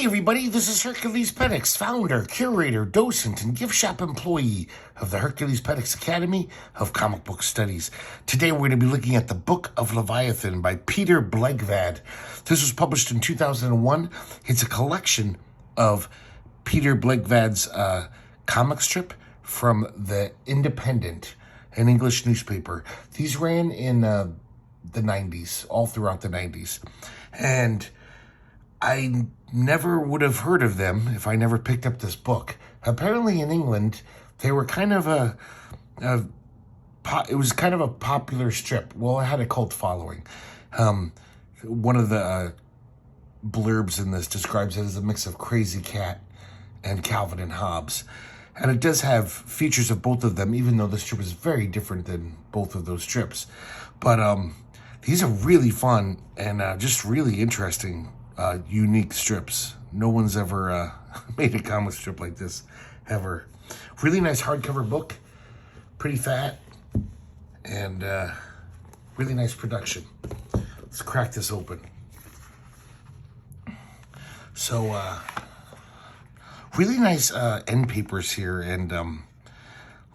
Hey everybody, this is herculespetix, founder, curator, docent, and gift shop employee of the herculespetix Academy of Comic Book Studies. Today we're going to be looking at the Book of Leviathan by Peter Blegvad. This was published in 2001. It's a collection of Peter Blegvad's comic strip from the Independent, an English newspaper. These ran in the 90s, all throughout the 90s. And I never would have heard of them if I never picked up this book. Apparently in England, they were kind of it was kind of a popular strip. Well, it had a cult following. One of the blurbs in this describes it as a mix of Crazy Cat and Calvin and Hobbes. And it does have features of both of them, even though the strip is very different than both of those strips. But these are really fun and just really interesting. Unique strips. No one's ever made a comic strip like this, ever. Really nice hardcover book, pretty fat, and really nice production. Let's crack this open. So, really nice end papers here and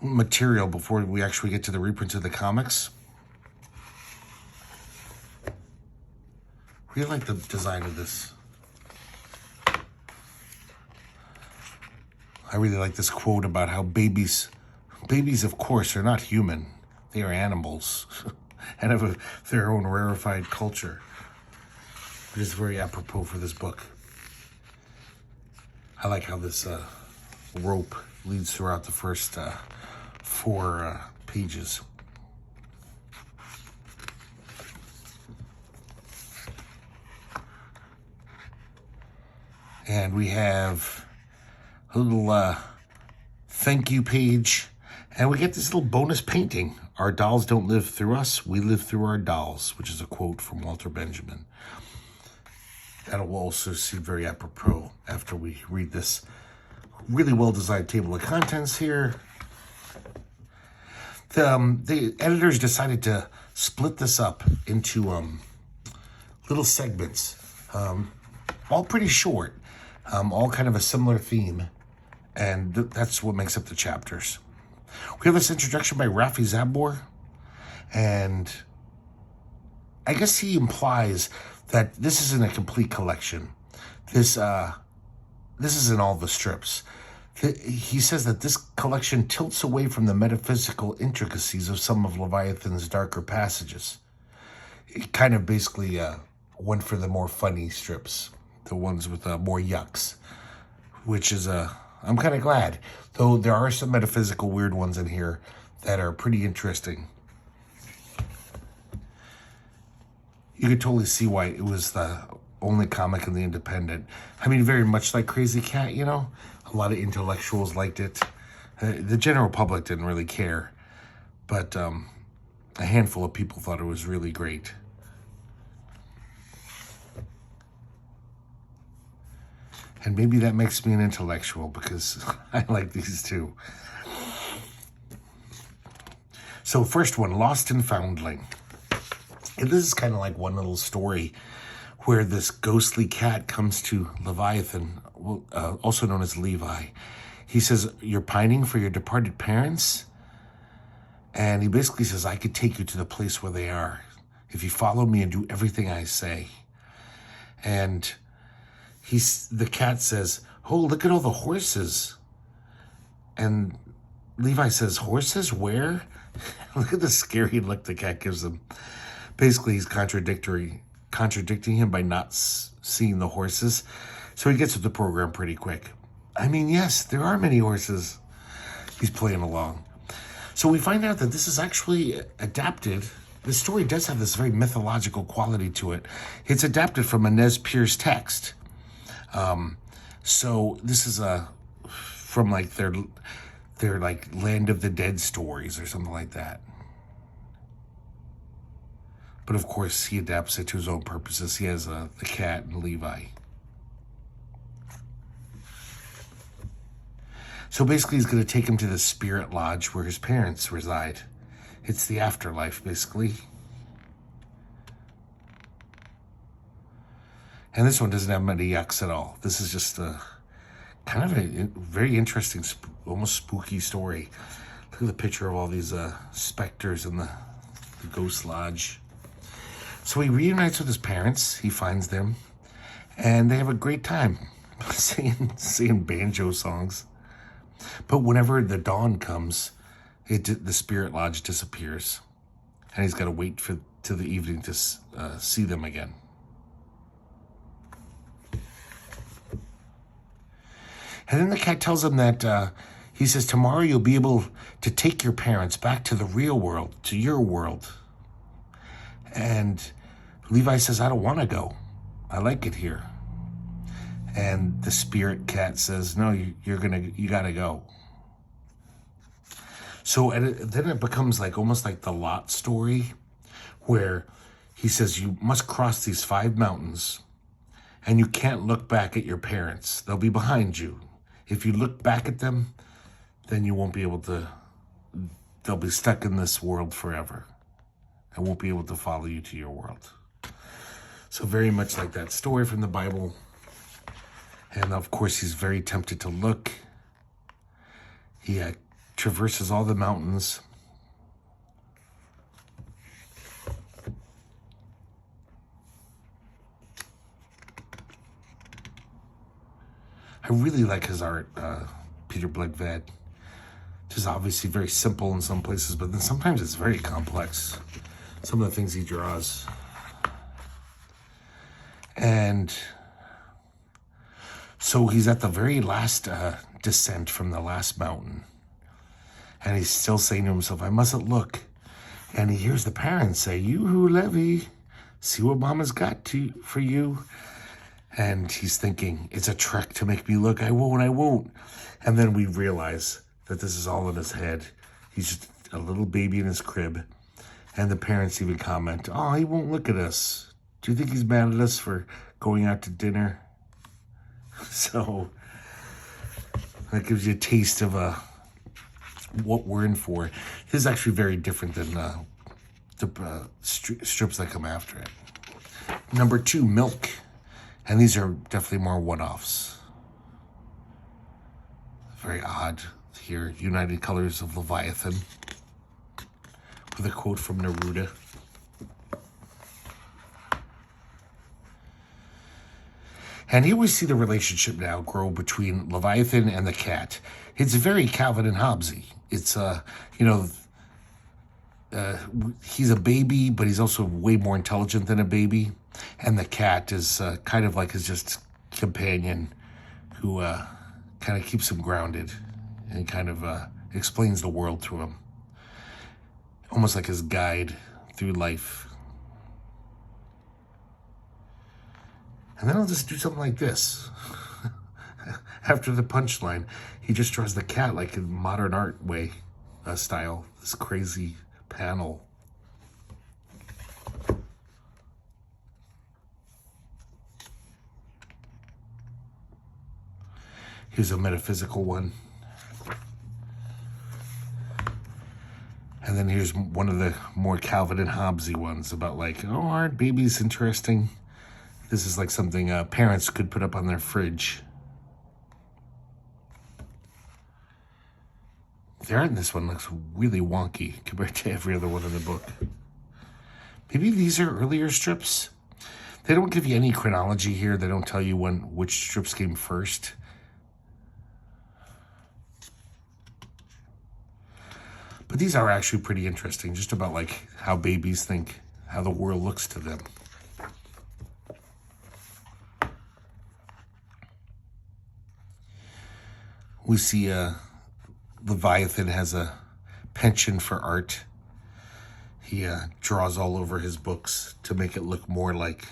material before we actually get to the reprints of the comics. Really like the design of this. I really like this quote about how babies of course are not human. They are animals and have their own rarefied culture. It is very apropos for this book. I like how this rope leads throughout the first 4 pages. And we have a little thank you page. And we get this little bonus painting. Our dolls don't live through us. We live through our dolls, which is a quote from Walter Benjamin. That will also seem very apropos after we read this really well-designed table of contents here. The editors decided to split this up into little segments, all pretty short. All kind of a similar theme, and that's what makes up the chapters. We have this introduction by Rafi Zabor, and I guess he implies that this isn't a complete collection. This isn't all the strips. He says that this collection tilts away from the metaphysical intricacies of some of Leviathan's darker passages. It kind of basically went for the more funny strips. The ones with more yucks, which is I'm kind of glad. Though there are some metaphysical weird ones in here that are pretty interesting. You could totally see why it was the only comic in the Independent. I mean, very much like Crazy Cat, you know? A lot of intellectuals liked it. The general public didn't really care. But a handful of people thought it was really great. And maybe that makes me an intellectual because I like these too. So first one, Lost and Foundling. And this is kind of like one little story where this ghostly cat comes to Leviathan, also known as Levi. He says, "You're pining for your departed parents?" And he basically says, "I could take you to the place where they are if you follow me and do everything I say." And the cat says, "Oh, look at all the horses." And Levi says, "Horses? Where?" Look at the scary look the cat gives him. Basically, he's contradicting him by not seeing the horses. So he gets with the program pretty quick. I mean, yes, there are many horses. He's playing along. So we find out that this is actually adapted. The story does have this very mythological quality to it. It's adapted from a Nez Perce text. So this is from like their like Land of the Dead stories or something like that. But of course he adapts it to his own purposes. He has the cat and Levi. So basically he's going to take him to the spirit lodge where his parents reside. It's the afterlife, basically. And this one doesn't have many yucks at all. This is just a kind of a very interesting, almost spooky story. Look at the picture of all these specters in the ghost lodge. So he reunites with his parents. He finds them, and they have a great time singing banjo songs. But whenever the dawn comes, the spirit lodge disappears, and he's got to wait till the evening to see them again. And then the cat tells him that he says, tomorrow you'll be able to take your parents back to the real world, to your world. And Levi says, I don't want to go. I like it here. And the spirit cat says, no, you gotta go. So then it becomes like almost like the Lot story, where he says you must cross these 5 mountains, and you can't look back at your parents. They'll be behind you. If you look back at them, then you won't be able to, they'll be stuck in this world forever and won't be able to follow you to your world. So very much like that story from the Bible. And of course, he's very tempted to look. He traverses all the mountains. I really like his art, Peter Blegvad. Just obviously very simple in some places, but then sometimes it's very complex. Some of the things he draws. And so he's at the very last descent from the last mountain. And he's still saying to himself, I mustn't look. And he hears the parents say, Yoo-hoo, Levy, see what Mama's got for you. And he's thinking, it's a trick to make me look. I won't. And then we realize that this is all in his head. He's just a little baby in his crib. And the parents even comment, oh, he won't look at us. Do you think he's mad at us for going out to dinner? So that gives you a taste of what we're in for. This is actually very different than the strips that come after it. Number 2, Milk. And these are definitely more one-offs. Very odd here. United Colors of Leviathan. With a quote from Neruda. And here we see the relationship now grow between Leviathan and the cat. It's very Calvin and Hobbesy. It's, he's a baby, but he's also way more intelligent than a baby. And the cat is kind of like his just companion who kind of keeps him grounded and kind of explains the world to him. Almost like his guide through life. And then I'll just do something like this. After the punchline, he just draws the cat like in modern art way style. This crazy panel. Here's a metaphysical one. And then here's one of the more Calvin and Hobbesy ones about like, oh, aren't babies interesting? This is like something parents could put up on their fridge. The art in this one looks really wonky compared to every other one in the book. Maybe these are earlier strips. They don't give you any chronology here. They don't tell you which strips came first. But these are actually pretty interesting, just about like how babies think, how the world looks to them. We see Leviathan has a penchant for art. He draws all over his books to make it look more like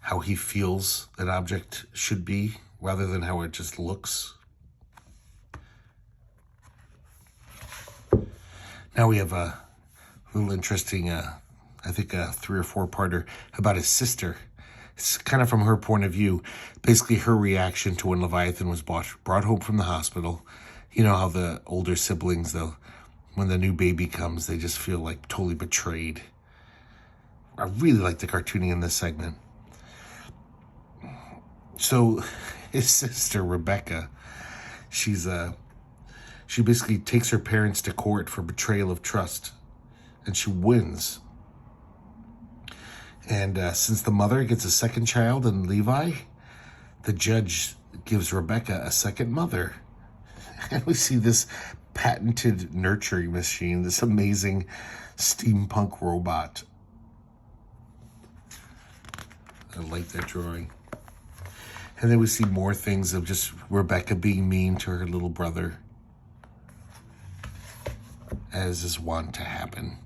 how he feels an object should be, rather than how it just looks. Now we have a little interesting, I think a 3 or 4-parter about his sister. It's kind of from her point of view, basically her reaction to when Leviathan was brought home from the hospital. You know how the older siblings, though, when the new baby comes, they just feel like totally betrayed. I really like the cartooning in this segment. So his sister, Rebecca, she basically takes her parents to court for betrayal of trust, and she wins. And since the mother gets a second child in Levi, the judge gives Rebecca a second mother. And we see this patented nurturing machine, this amazing steampunk robot. I like that drawing. And then we see more things of just Rebecca being mean to her little brother, as is wont to happen.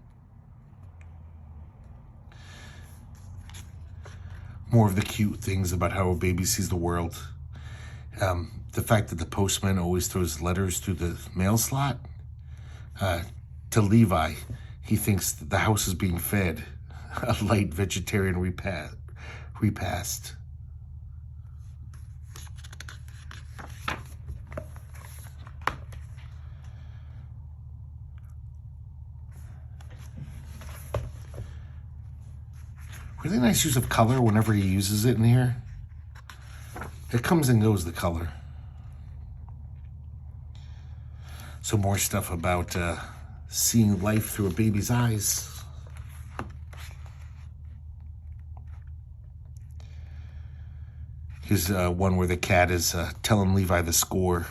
More of the cute things about how a baby sees the world. The fact that the postman always throws letters through the mail slot. To Levi, he thinks that the house is being fed a light vegetarian repast. Really nice use of color whenever he uses it in here. It comes and goes, the color. So more stuff about seeing life through a baby's eyes. Here's one where the cat is telling Levi the score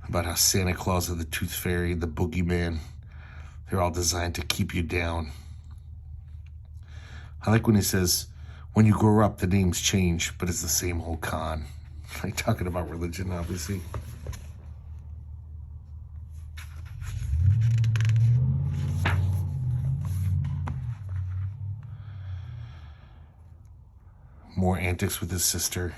about how Santa Claus and the Tooth Fairy, the Boogeyman, they're all designed to keep you down. I like when he says, when you grow up, the names change, but it's the same old con. Like talking about religion, obviously. More antics with his sister.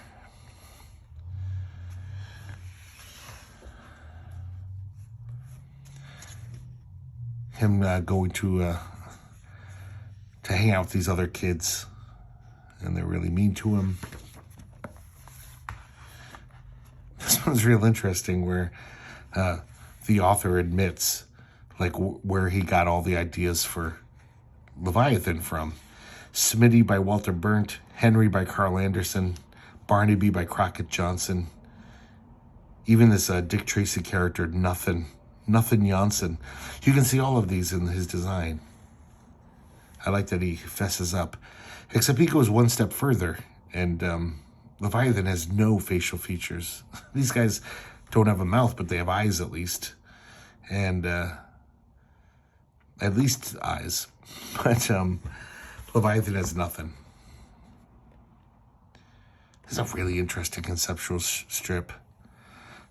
Him going to hang out with these other kids, and they're really mean to him. This one's real interesting, where the author admits like where he got all the ideas for Leviathan from. Smitty by Walter Burnt, Henry by Carl Anderson, Barnaby by Crockett Johnson. Even this Dick Tracy character, Nothing Janssen. You can see all of these in his design. I like that he fesses up. Except he goes one step further, and Leviathan has no facial features. These guys don't have a mouth, but they have eyes at least. And at least eyes. But Leviathan has nothing. This is a really interesting conceptual strip.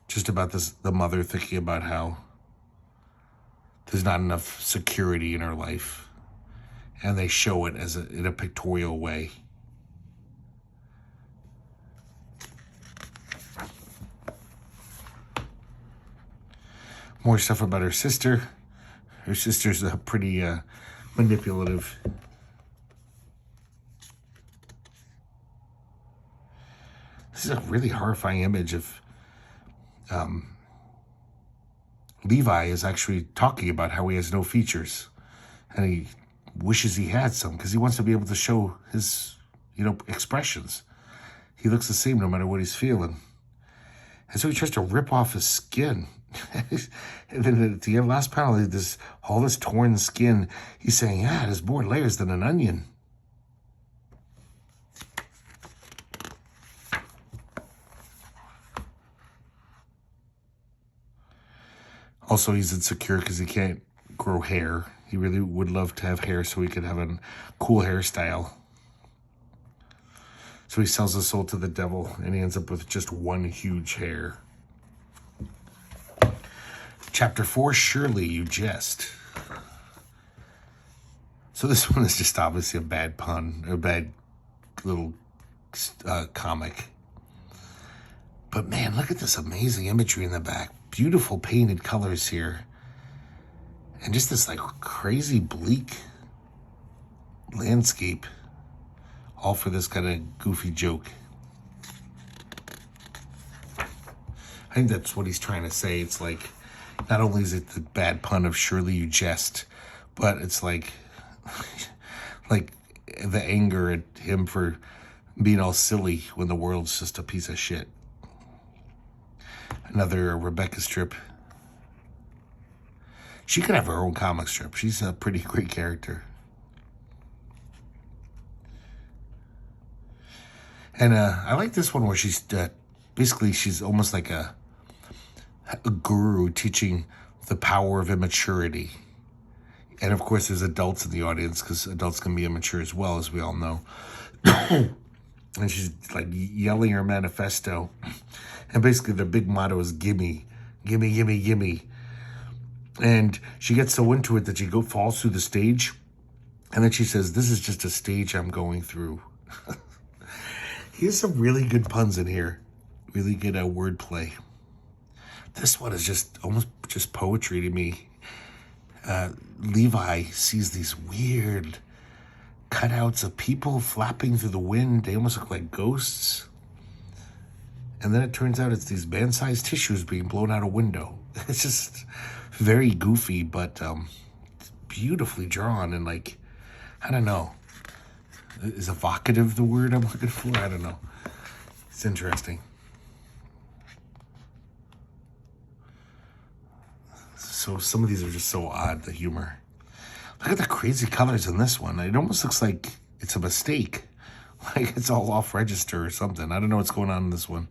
Just about the mother thinking about how there's not enough security in her life. And they show it as in a pictorial way. More stuff about her sister. Her sister's pretty manipulative. This is a really horrifying image of Levi is actually talking about how he has no features. And he wishes he had some because he wants to be able to show his, expressions. He looks the same no matter what he's feeling. And so he tries to rip off his skin. And then at the end, last panel, all this torn skin. He's saying, yeah, there's more layers than an onion. Also, he's insecure because he can't grow hair. He really would love to have hair so he could have a cool hairstyle. So he sells his soul to the devil, and he ends up with just one huge hair. Chapter 4, Surely You Jest. So this one is just obviously a bad pun, a bad little comic. But man, look at this amazing imagery in the back. Beautiful painted colors here. And just this like crazy bleak landscape. All for this kind of goofy joke. I think that's what he's trying to say. It's like, not only is it the bad pun of surely you jest, but it's like the anger at him for being all silly when the world's just a piece of shit. Another Rebecca strip. She could have her own comic strip. She's a pretty great character. And I like this one where she's basically she's almost like a guru teaching the power of immaturity. And of course, there's adults in the audience because adults can be immature as well, as we all know. And she's like yelling her manifesto. And basically, the big motto is gimme, gimme, gimme, gimme. And she gets so into it that she falls through the stage. And then she says, "This is just a stage I'm going through." Here's some really good puns in here. Really good wordplay. This one is just almost just poetry to me. Levi sees these weird cutouts of people flapping through the wind. They almost look like ghosts. And then it turns out it's these man-sized tissues being blown out a window. It's just very goofy, but beautifully drawn and like, I don't know. Is evocative the word I'm looking for? I don't know. It's interesting. So some of these are just so odd, the humor. Look at the crazy colors in this one. It almost looks like it's a mistake. Like it's all off register or something. I don't know what's going on in this one.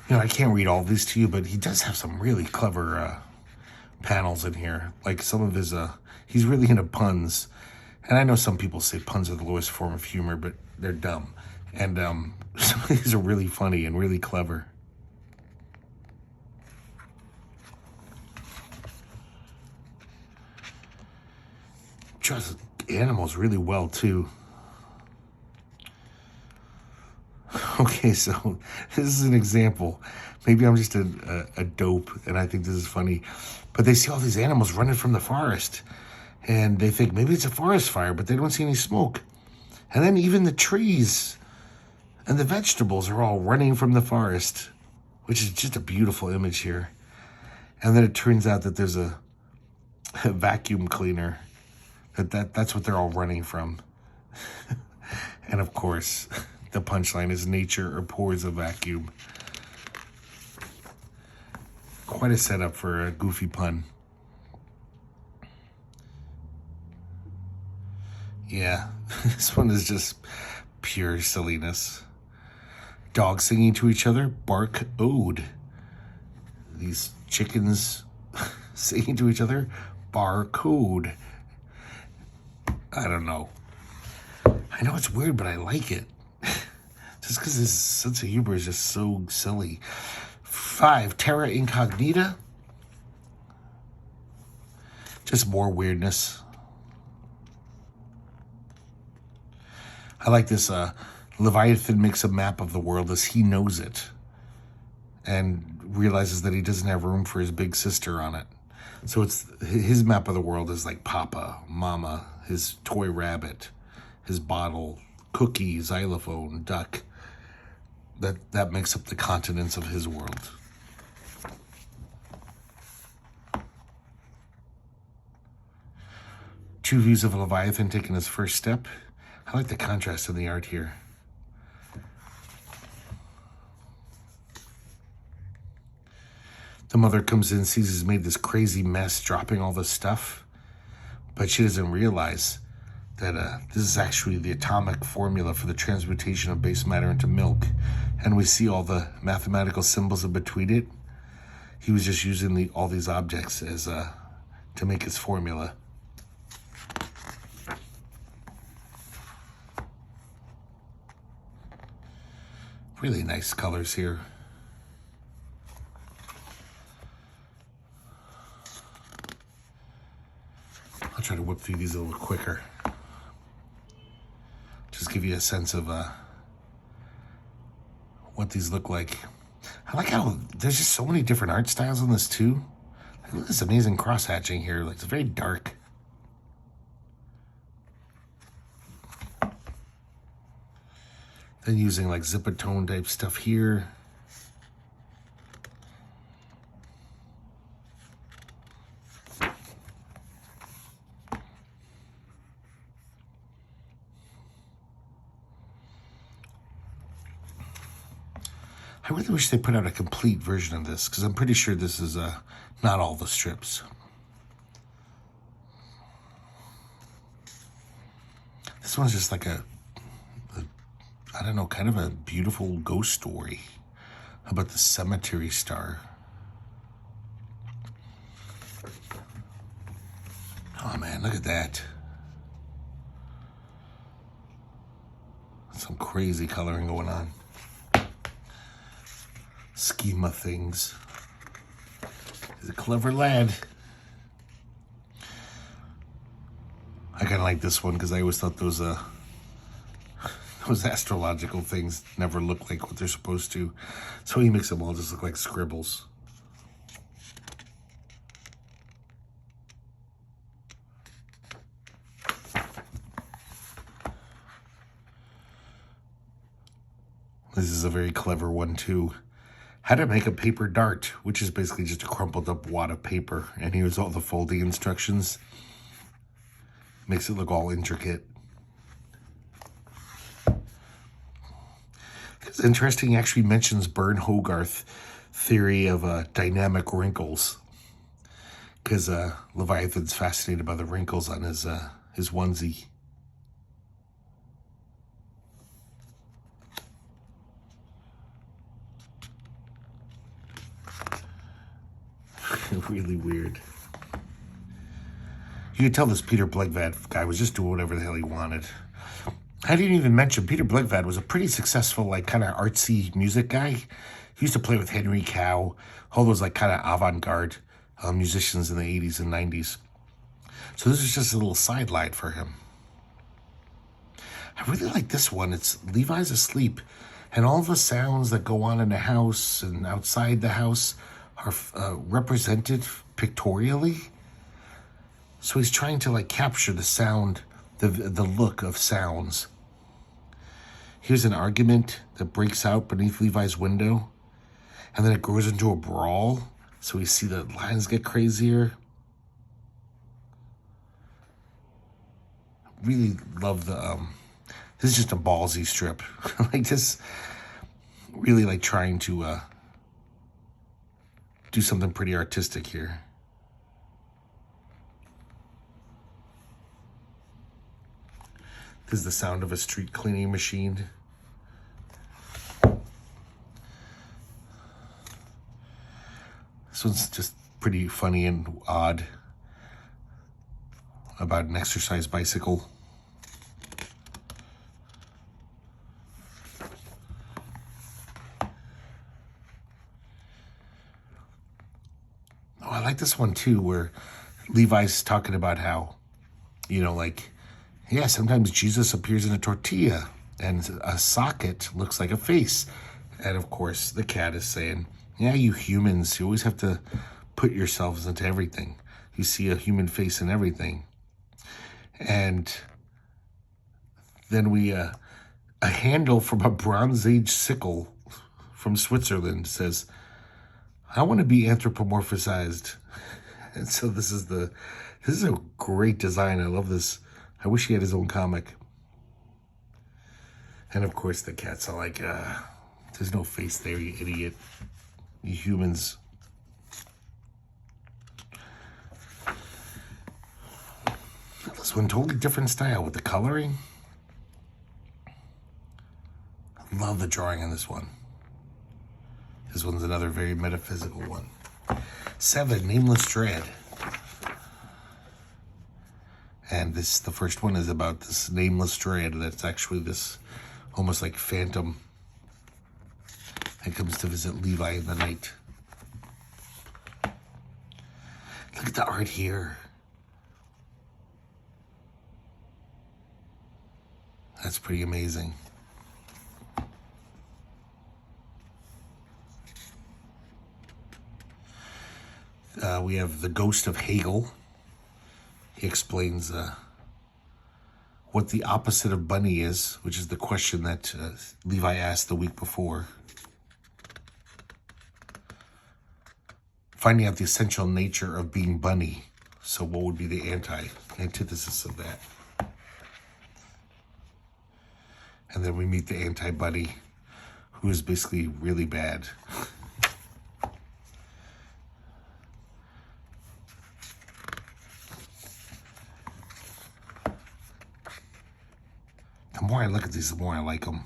You know, I can't read all these to you, but he does have some really clever panels in here. Like some of his, he's really into puns. And I know some people say puns are the lowest form of humor, but they're dumb. And some of these are really funny and really clever. Draws animals really well, too. Okay, so this is an example. Maybe I'm just a dope, and I think this is funny. But they see all these animals running from the forest, and they think maybe it's a forest fire, but they don't see any smoke. And then even the trees and the vegetables are all running from the forest, which is just a beautiful image here. And then it turns out that there's a vacuum cleaner. That's what they're all running from. And of course, the punchline is nature abhors a vacuum. Quite a setup for a goofy pun. Yeah, this one is just pure silliness. Dogs singing to each other, bark ode. These chickens singing to each other, barcode. I don't know. I know it's weird, but I like it. Just because his sense of humor is just so silly. 5, Terra Incognita. Just more weirdness. I like this. Leviathan makes a map of the world as he knows it and realizes that he doesn't have room for his big sister on it. So it's his map of the world is like Papa, Mama, his toy rabbit, his bottle, cookie, xylophone, duck. That makes up the continents of his world. Two views of Leviathan taking his first step. I like the contrast in the art here. The mother comes in, sees he's made this crazy mess, dropping all this stuff. But she doesn't realize that this is actually the atomic formula for the transmutation of base matter into milk. And we see all the mathematical symbols in between it. He was just using all these objects as to make his formula. Really nice colors here. I'll try to whip through these a little quicker. Just give you a sense of what these look like. I like how there's just so many different art styles in this too. Look at this amazing cross-hatching here. Like, it's very dark. Then using like zipatone type stuff here. I really wish they put out a complete version of this, because I'm pretty sure this is not all the strips. This one's just like I don't know, kind of a beautiful ghost story about the cemetery star. Oh man, look at that. Some crazy coloring going on. Schema things. He's a clever lad. I kind of like this one because I always thought those astrological things never look like what they're supposed to. So he makes them all just look like scribbles. This is a very clever one too. How to make a paper dart, which is basically just a crumpled up wad of paper. And here's all the folding instructions. Makes it look all intricate. It's interesting, he actually mentions Bern Hogarth theory of dynamic wrinkles. Because Leviathan's fascinated by the wrinkles on his onesie. Really weird. You could tell this Peter Blegvad guy was just doing whatever the hell he wanted. I didn't even mention Peter Blegvad was a pretty successful, like, kind of artsy music guy. He used to play with Henry Cow, all those, like, kind of avant-garde musicians in the 80s and 90s. So this is just a little sideline for him. I really like this one. It's Levi's asleep, and all the sounds that go on in the house and outside the house are represented pictorially. So he's trying to, like, capture the sound, the look of sounds. Here's an argument that breaks out beneath Levi's window, and then it grows into a brawl. So we see the lines get crazier. Really love the, this is just a ballsy strip. Like this, really like trying to do something pretty artistic here. This is the sound of a street cleaning machine. This one's just pretty funny and odd about an exercise bicycle. Oh, I like this one too, where Levi's talking about how, you know, like, yeah, sometimes Jesus appears in a tortilla and a socket looks like a face. And of course, the cat is saying, yeah, you humans, you always have to put yourselves into everything. You see a human face in everything. And then we, a handle from a Bronze Age sickle from Switzerland says, I want to be anthropomorphized. And so this is a great design. I love this. I wish he had his own comic. And of course the cats are like, there's no face there, you idiot. You humans. This one, totally different style with the coloring. I love the drawing on this one. This one's another very metaphysical one. 7, Nameless Dread. And the first one is about this nameless dread that's actually this almost like phantom that comes to visit Levi in the night. Look at the art here. That's pretty amazing. We have the Ghost of Hegel. He explains what the opposite of bunny is, which is the question that Levi asked the week before. Finding out the essential nature of being bunny. So what would be the antithesis of that? And then we meet the anti-bunny, who is basically really bad. The more I look at these, the more I like them.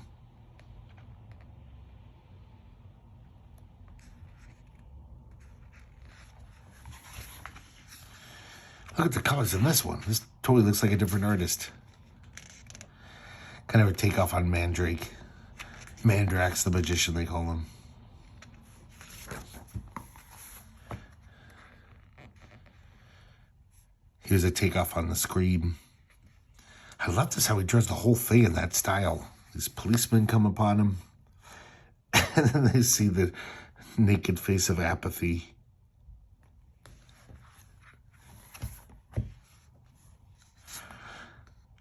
Look at the colors in this one. This totally looks like a different artist. Kind of a takeoff on Mandrake. Mandrax the Magician, they call him. Here's a takeoff on the Scream. I love this, how he draws the whole thing in that style. These policemen come upon him. And then they see the naked face of apathy.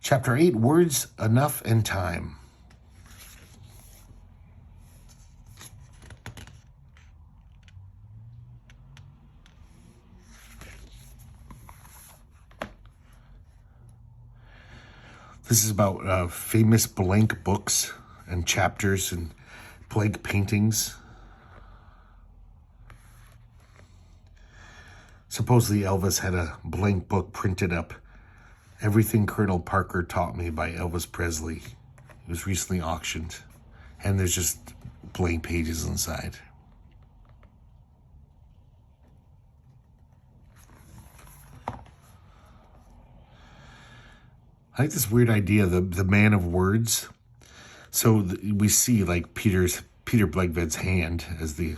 Chapter 8, Words, Enough, and Time. This is about famous blank books and chapters and blank paintings. Supposedly Elvis had a blank book printed up. Everything Colonel Parker Taught Me by Elvis Presley. It was recently auctioned. And there's just blank pages inside. I like this weird idea, the man of words. So we see like Peter Blegvad's hand as the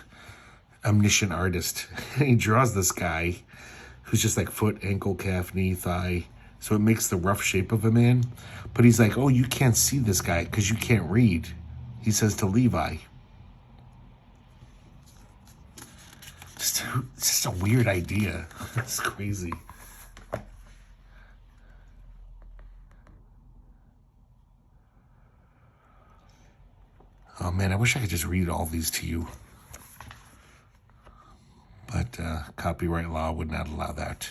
omniscient artist. And he draws this guy who's just like foot, ankle, calf, knee, thigh. So it makes the rough shape of a man. But he's like, oh, you can't see this guy because you can't read. He says to Levi. It's just a weird idea. It's crazy. Oh man, I wish I could just read all these to you. But copyright law would not allow that.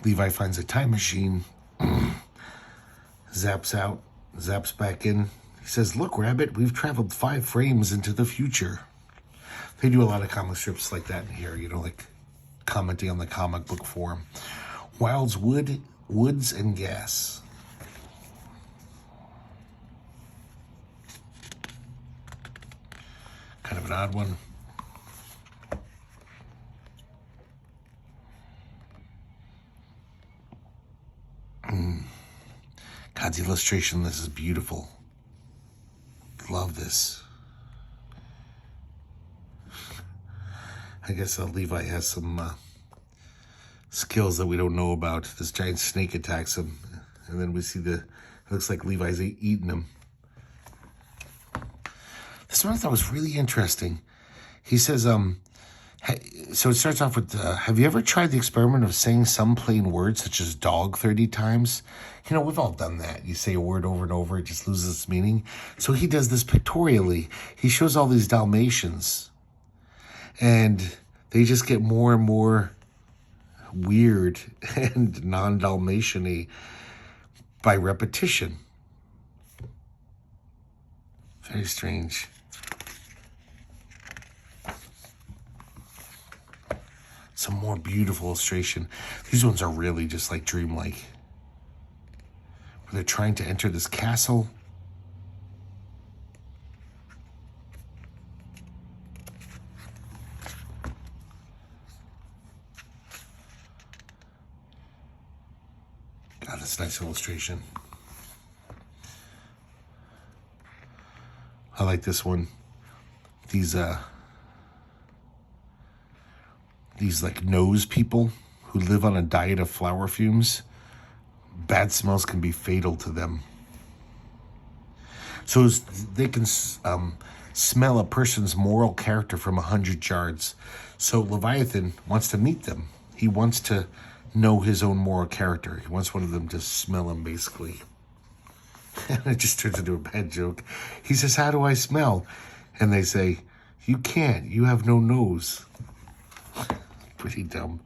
Levi finds a time machine, zaps out, zaps back in. He says, look, Rabbit, we've traveled 5 frames into the future. They do a lot of comic strips like that in here, you know, like commenting on the comic book forum. Wild's Woods and Gas. Kind of an odd one. God's illustration, this is beautiful. Love this. I guess Levi has some skills that we don't know about. This giant snake attacks him. And then we see it looks like Levi's eating him. This one I thought was really interesting. He says, so it starts off with, have you ever tried the experiment of saying some plain words such as dog 30 times? You know, we've all done that. You say a word over and over, it just loses its meaning. So he does this pictorially. He shows all these Dalmatians. And they just get more and more weird and non-Dalmatian-y by repetition. Very strange. Some more beautiful illustration. These ones are really just like dreamlike. Where they're trying to enter this castle. God, that's a nice illustration. I like this one. These like nose people who live on a diet of flower fumes. Bad smells can be fatal to them. So they can smell a person's moral character from 100 yards. So Leviathan wants to meet them. He wants to know his own moral character. He wants one of them to smell him, basically. And it just turns into a bad joke. He says, how do I smell? And they say, you can't. You have no nose. Pretty dumb.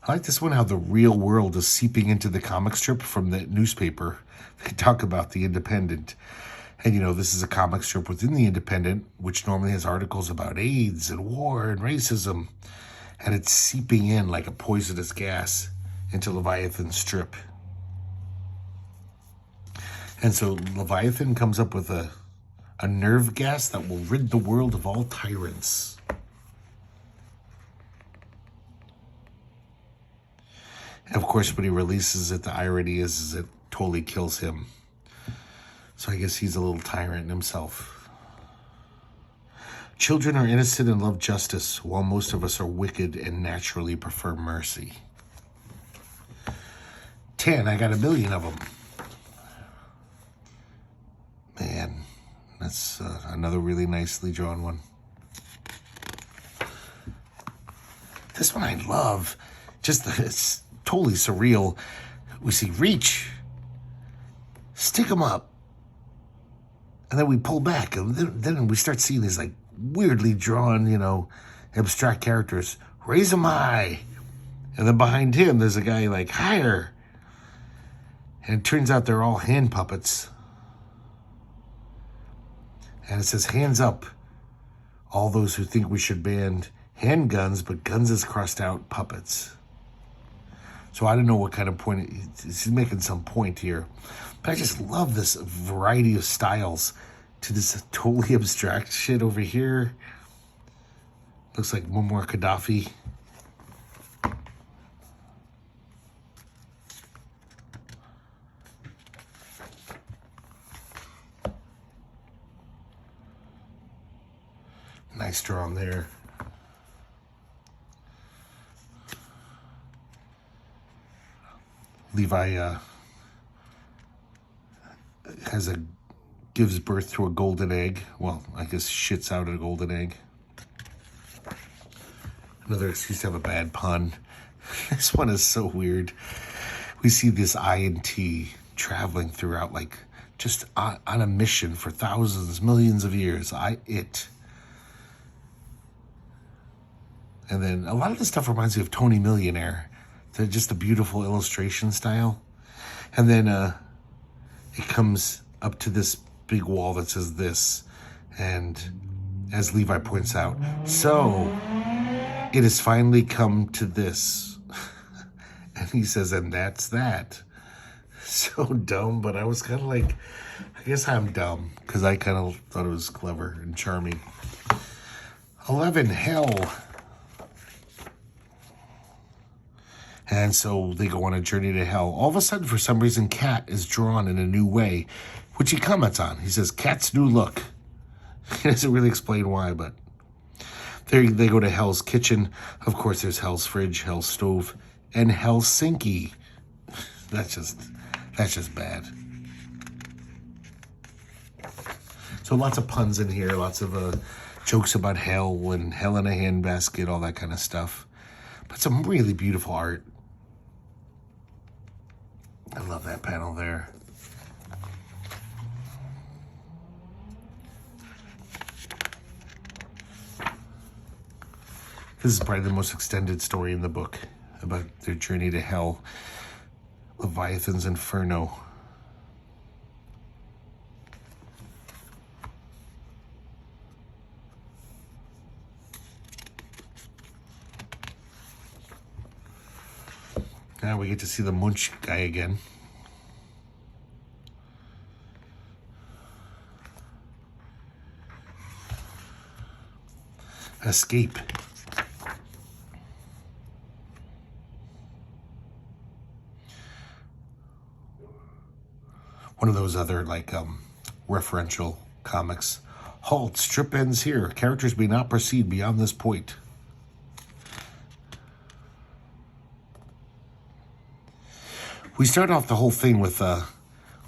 I like this one, how the real world is seeping into the comic strip from the newspaper. They talk about the Independent. And, this is a comic strip within the Independent, which normally has articles about AIDS and war and racism. And it's seeping in like a poisonous gas into Leviathan's strip. And so Leviathan comes up with a nerve gas that will rid the world of all tyrants. And of course, when he releases it, the irony is it totally kills him. So I guess he's a little tyrant himself. Children are innocent and love justice, while most of us are wicked and naturally prefer mercy. 10, I got 1 million of them. Man, that's another really nicely drawn one. This one I love. It's totally surreal. We see reach, stick them up, and then we pull back. And then we start seeing these like weirdly drawn, abstract characters. Raise them high. And then behind him, there's a guy like higher. And it turns out they're all hand puppets. And it says, hands up, all those who think we should ban handguns, but guns is crossed out puppets. So I don't know what kind of point, he's making some point here. But I just love this variety of styles to this totally abstract shit over here. Looks like Muammar Gaddafi. Nice drawing there. Levi gives birth to a golden egg. Well, I guess shits out a golden egg. Another excuse to have a bad pun. This one is so weird. We see this INT traveling throughout, like, just on a mission for thousands, millions of years. It. And then a lot of this stuff reminds me of Tony Millionaire. They're just a beautiful illustration style. And then it comes up to this big wall that says this. And as Levi points out, so it has finally come to this. And he says, and that's that. So dumb, but I was kind of like, I guess I'm dumb, because I kind of thought it was clever and charming. 11, hell. And so they go on a journey to hell. All of a sudden, for some reason, Cat is drawn in a new way, which he comments on. He says, Cat's new look. He doesn't really explain why, but there they go to Hell's kitchen. Of course, there's Hell's fridge, Hell's stove, and Hell's sinky. That's just bad. So lots of puns in here, lots of jokes about hell and hell in a handbasket, all that kind of stuff. But some really beautiful art. I love that panel there. This is probably the most extended story in the book about their journey to hell. Leviathan's Inferno. Now we get to see the Munch guy again. Escape. One of those other, like, referential comics. Halt, strip ends here. Characters may not proceed beyond this point. We start off the whole thing with,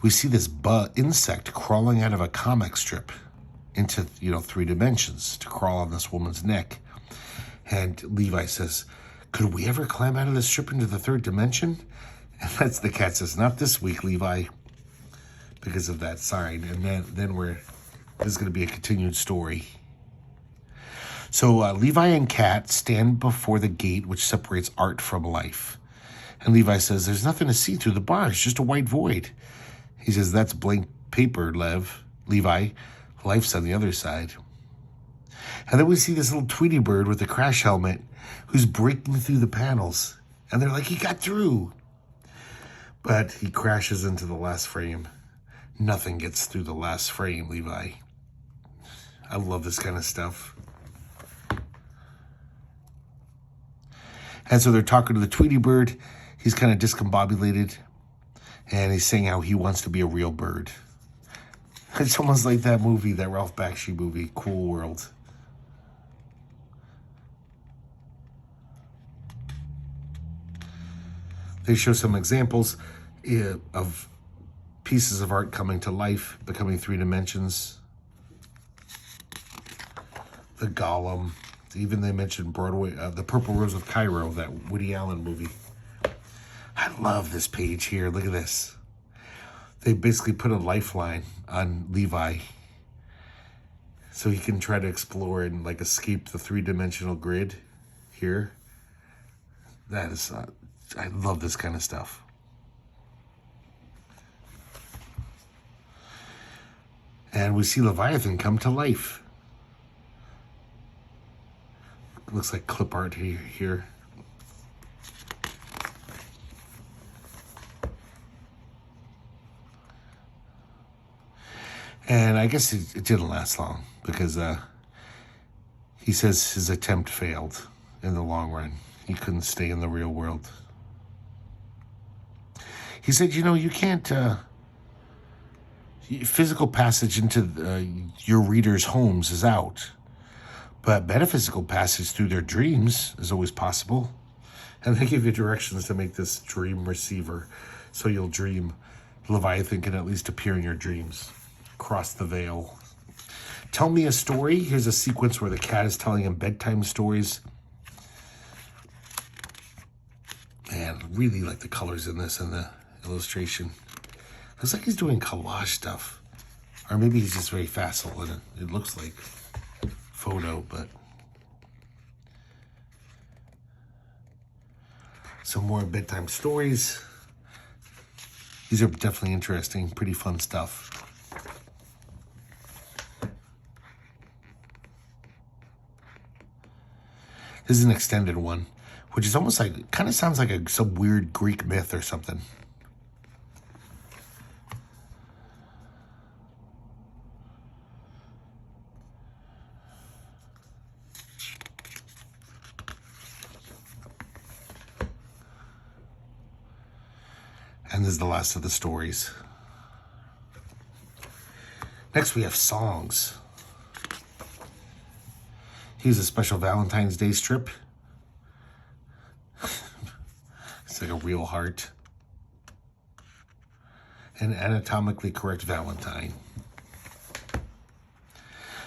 we see this insect crawling out of a comic strip into, 3 dimensions to crawl on this woman's neck. And Levi says, could we ever climb out of this strip into the 3rd dimension? And that's the Cat says, not this week, Levi, because of that sign. And then this is going to be a continued story. So Levi and Kat stand before the gate which separates art from life. And Levi says, there's nothing to see through the bars, just a white void. He says, that's blank paper, Levi. Life's on the other side. And then we see this little Tweety bird with a crash helmet who's breaking through the panels. And they're like, he got through. But he crashes into the last frame. Nothing gets through the last frame, Levi. I love this kind of stuff. And so they're talking to the Tweety bird. He's kind of discombobulated. And he's saying how he wants to be a real bird. It's almost like that movie, that Ralph Bakshi movie, Cool World. They show some examples of pieces of art coming to life, becoming 3 dimensions. The Golem. Even they mentioned Broadway, The Purple Rose of Cairo, that Woody Allen movie. I love this page here. Look at this. They basically put a lifeline on Levi so he can try to explore and like escape the 3-dimensional grid here. That is, I love this kind of stuff. And we see Leviathan come to life. Looks like clip art here. And I guess it didn't last long because he says his attempt failed in the long run. He couldn't stay in the real world. He said, you can't... physical passage into your readers' homes is out. But metaphysical passage through their dreams is always possible. And they give you directions to make this dream receiver. So you'll dream Leviathan can at least appear in your dreams. Cross the veil. Tell me a story. Here's a sequence where the cat is telling him bedtime stories. Man, really like the colors in this and the illustration. Looks like he's doing collage stuff. Or maybe he's just very facile and it looks like photo, but some more bedtime stories. These are definitely interesting, pretty fun stuff. This is an extended one, which is almost like, kind of sounds like some weird Greek myth or something. And this is the last of the stories. Next we have songs. Here's a special Valentine's Day strip. It's like a real heart. An anatomically correct Valentine.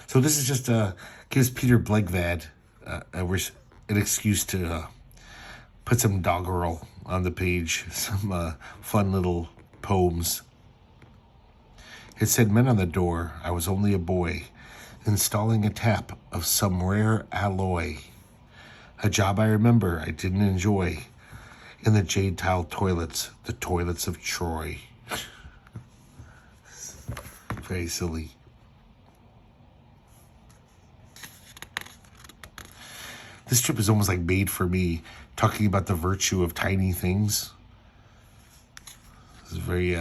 So this is just gives Peter Blegvad an excuse to put some doggerel on the page, some fun little poems. It said, men on the door, I was only a boy, installing a tap of some rare alloy. A job I remember I didn't enjoy. In the jade tile toilets, the toilets of Troy. Very silly. This strip is almost like made for me, talking about the virtue of tiny things. It's a very,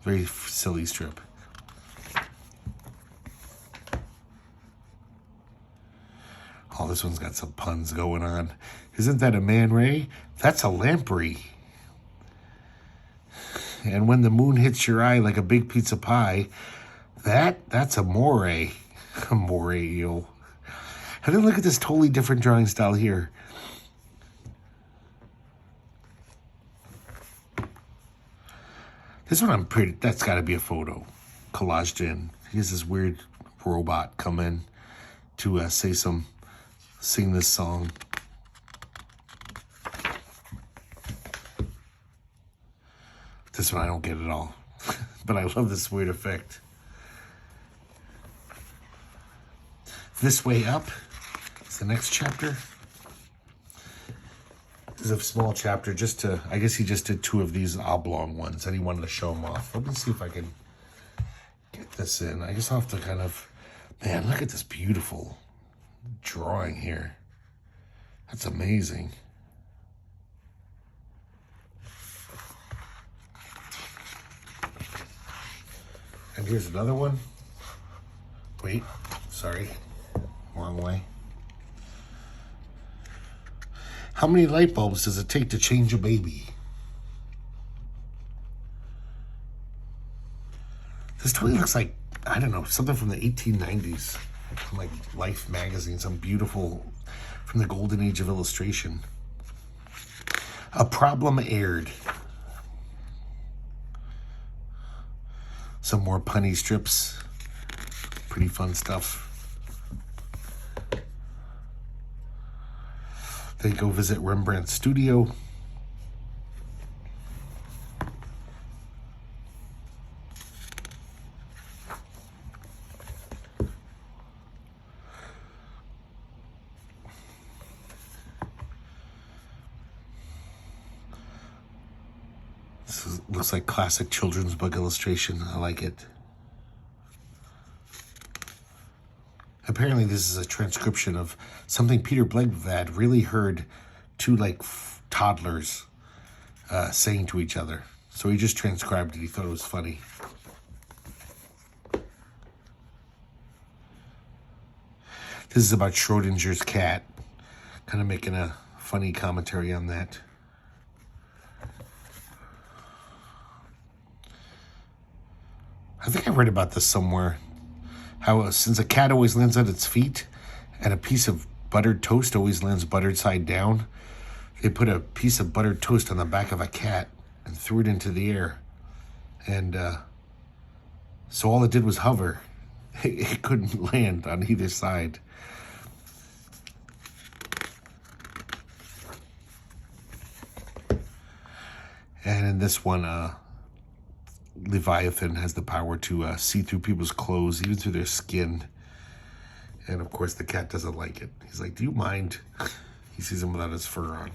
very silly strip. Oh, this one's got some puns going on. Isn't that a Man Ray? That's a lamprey. And when the moon hits your eye like a big pizza pie, that's a moray. A moray eel. And then look at this totally different drawing style here. This one that's got to be a photo. Collaged in. Here's this weird robot come in to sing this song. This one I don't get at all. But I love this weird effect. This way up, It's the next chapter. This is a small chapter just to, I guess he just did 2 of these oblong ones and he wanted to show them off. Let me see if I can get this in. I guess I'll have to kind of, man, look at this beautiful drawing here. That's amazing. And here's another one. Wait, sorry, wrong way. How many light bulbs does it take to change a baby? This totally looks like, I don't know, something from the 1890s. From like Life magazine, some beautiful, from the golden age of illustration. A problem aired. Some more punny strips. Pretty fun stuff. They go visit Rembrandt's studio. Looks like classic children's book illustration. I like it. Apparently this is a transcription of something Peter Blegvad really heard 2 like toddlers saying to each other. So he just transcribed it. He thought it was funny. This is about Schrodinger's cat. Kind of making a funny commentary on that. I think I read about this somewhere. How since a cat always lands on its feet and a piece of buttered toast always lands buttered side down, they put a piece of buttered toast on the back of a cat and threw it into the air. And so all it did was hover. It couldn't land on either side. And in this one, Leviathan has the power to see through people's clothes, even through their skin. And of course, the cat doesn't like it. He's like, do you mind? He sees him without his fur on.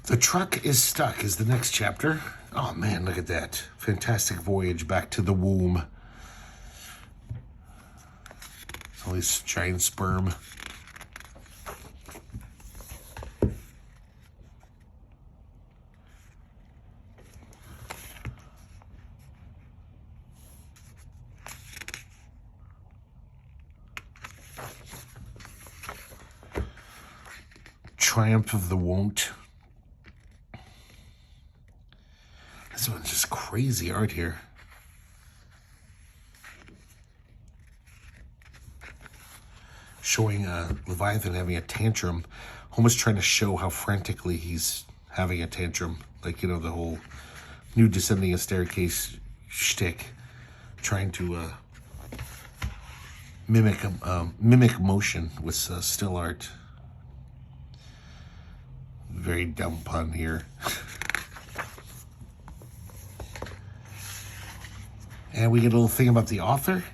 The Truck is Stuck is the next chapter. Oh man, look at that. Fantastic voyage back to the womb. It's all this giant sperm. Triumph of the Won't. This one's just crazy art here. Showing Leviathan having a tantrum, almost trying to show how frantically he's having a tantrum. Like, you know, the whole new descending a staircase shtick. Trying to mimic motion with still art. Very dumb pun here. And we get a little thing about the author.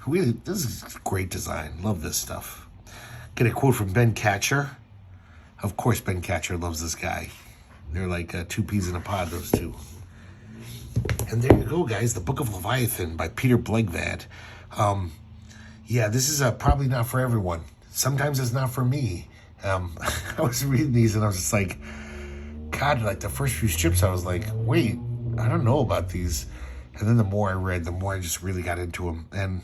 Really, this is great design. Love this stuff. Get a quote from Ben Catcher. Of course, Ben Catcher loves this guy. They're like 2 peas in a pod, those two. And there you go, guys. The Book of Leviathan by Peter Blegvad. Yeah, this is probably not for everyone. Sometimes it's not for me. I was reading these and I was just like, God, like the first few strips, I was like, wait, I don't know about these. And then the more I read, the more I just really got into them. And,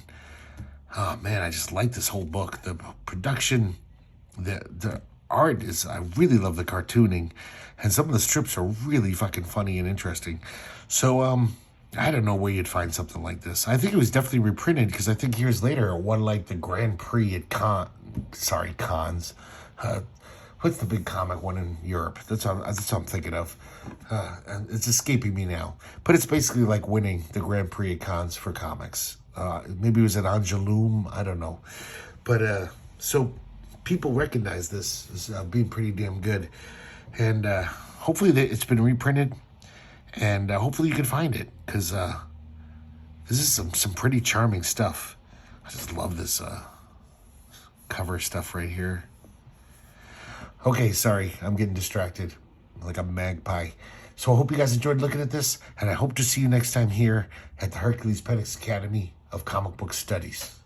oh man, I just like this whole book. The production, the art is, I really love the cartooning. And some of the strips are really fucking funny and interesting. So, I don't know where you'd find something like this. I think it was definitely reprinted because I think years later it won like the Grand Prix at Cannes. What's the big comic one in Europe? That's what I'm thinking of. And it's escaping me now. But it's basically like winning the Grand Prix at Cannes for comics. Maybe it was at Angoulême. I don't know. But so people recognize this as being pretty damn good. And hopefully it's been reprinted. And hopefully you can find it. Because this is some pretty charming stuff. I just love this cover stuff right here. Okay, sorry, I'm getting distracted like a magpie. So I hope you guys enjoyed looking at this, and I hope to see you next time here at the Herculespetix Academy of Comic Book Studies.